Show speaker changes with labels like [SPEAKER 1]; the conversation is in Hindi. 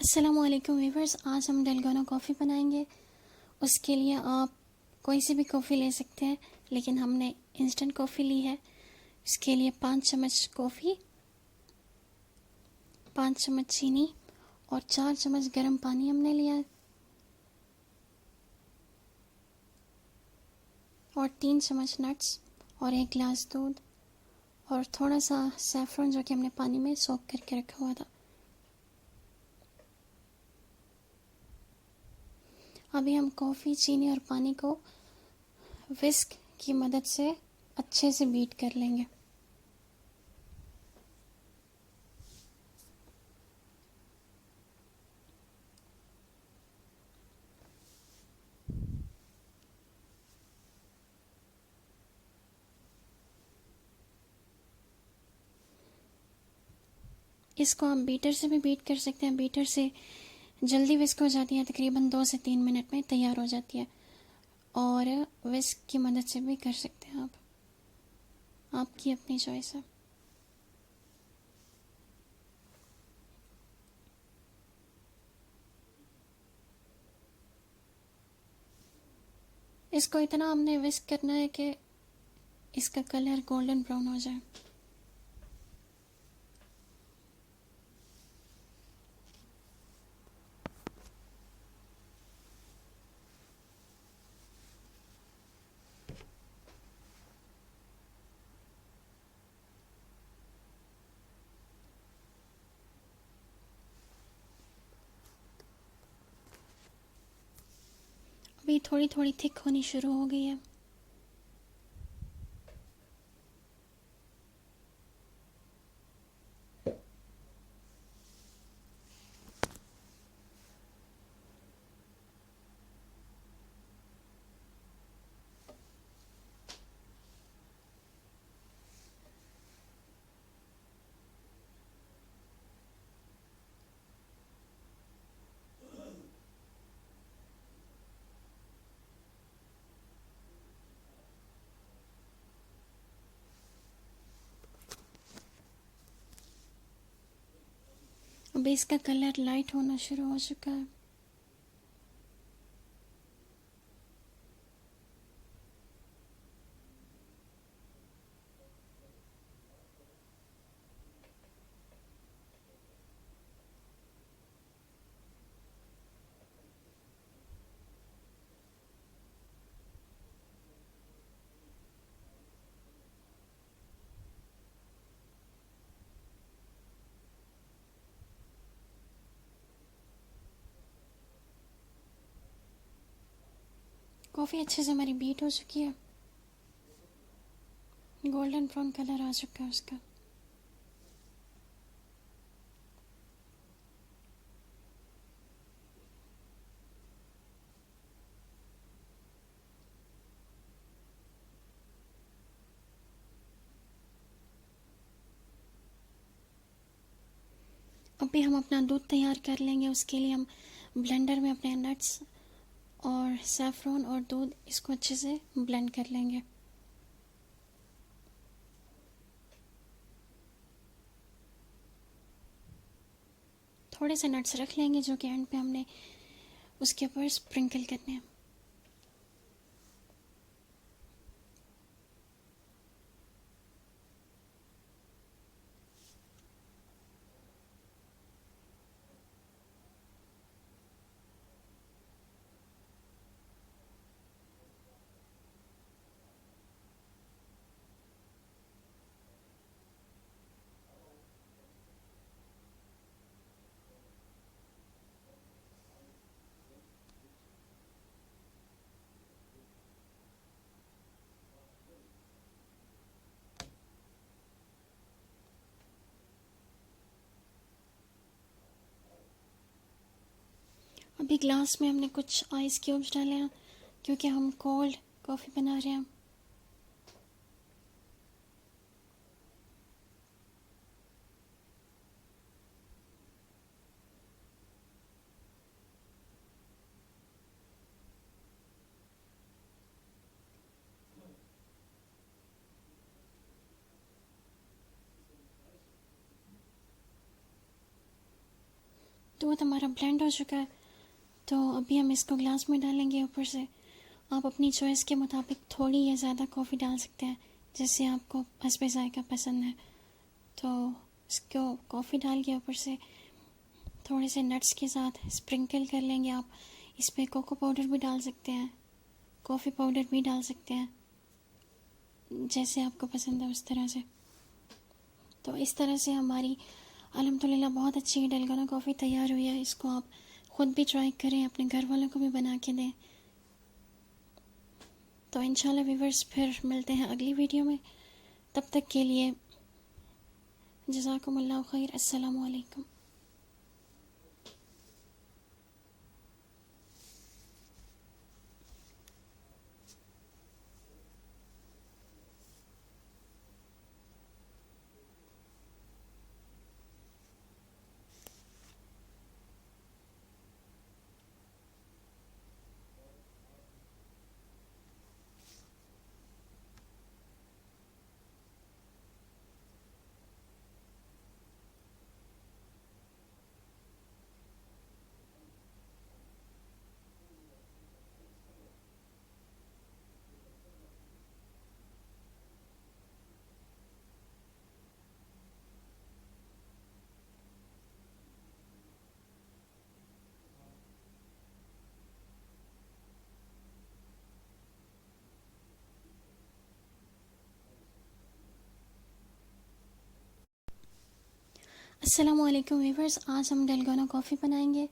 [SPEAKER 1] अस्सलामुअलैकुम वीवर्स, आज हम डलगोना कॉफ़ी बनाएंगे। उसके लिए आप कोई सी भी कॉफ़ी ले सकते हैं, लेकिन हमने इंस्टेंट कॉफ़ी ली है। इसके लिए 5 चम्मच कॉफ़ी, 5 चम्मच चीनी और 4 चम्मच गर्म पानी हमने लिया है, और 3 चम्मच नट्स और 1 गिलास दूध और थोड़ा सा सैफरन जो कि हमने पानी में सोक करके रखा हुआ था। अभी हम कॉफ़ी, चीनी और पानी को विस्क की मदद से अच्छे से बीट कर लेंगे। इसको आप बीटर से भी बीट कर सकते हैं। बीटर से जल्दी विस्क हो जाती है, तकरीबन 2 से 3 मिनट में तैयार हो जाती है, और विस्क की मदद से भी कर सकते हैं आप, आपकी अपनी चॉइस है। इसको इतना हमने विस्क करना है कि इसका कलर गोल्डन ब्राउन हो जाए। अभी थोड़ी थोड़ी थिक होनी शुरू हो गई है। अभी इसका कलर लाइट होना शुरू हो चुका है। कॉफ़ी अच्छे से हमारी बीट हो चुकी है, गोल्डन ब्राउन कलर आ चुका है उसका। अभी हम अपना दूध तैयार कर लेंगे। उसके लिए हम ब्लेंडर में अपने नट्स और सैफरन और दूध, इसको अच्छे से ब्लेंड कर लेंगे। थोड़े से नट्स रख लेंगे जो कि एंड पे हमने उसके ऊपर स्प्रिंकल करने हैं। अभी ग्लास में हमने कुछ आइस क्यूब्स डाले हैं, क्योंकि हम कोल्ड कॉफ़ी बना रहे हैं। दूध हमारा ब्लेंड हो चुका है, तो अभी हम इसको ग्लास में डालेंगे। ऊपर से आप अपनी चॉइस के मुताबिक थोड़ी या ज़्यादा कॉफ़ी डाल सकते हैं, जैसे आपको हस्बे जायका पसंद है। तो इसको कॉफ़ी डाल के ऊपर से थोड़े से नट्स के साथ स्प्रिंकल कर लेंगे। आप इस पर कोको पाउडर भी डाल सकते हैं, कॉफ़ी पाउडर भी डाल सकते हैं, जैसे आपको पसंद है उस तरह से। तो इस तरह से हमारी अल्हम्दुलिल्लाह बहुत अच्छी डलगोना कॉफ़ी तैयार हुई है। इसको आप ख़ुद भी ट्राई करें, अपने घर वालों को भी बना के दें। तो इंशाल्लाह व्यूअर्स फिर मिलते हैं अगली वीडियो में। तब तक के लिए जज़ाकुमुल्लाहु खैर। अस्सलामु अलैकुम। अस्सलामु अलैकुम व्यूअर्स, आज हम डलगोना कॉफ़ी बनाएंगे।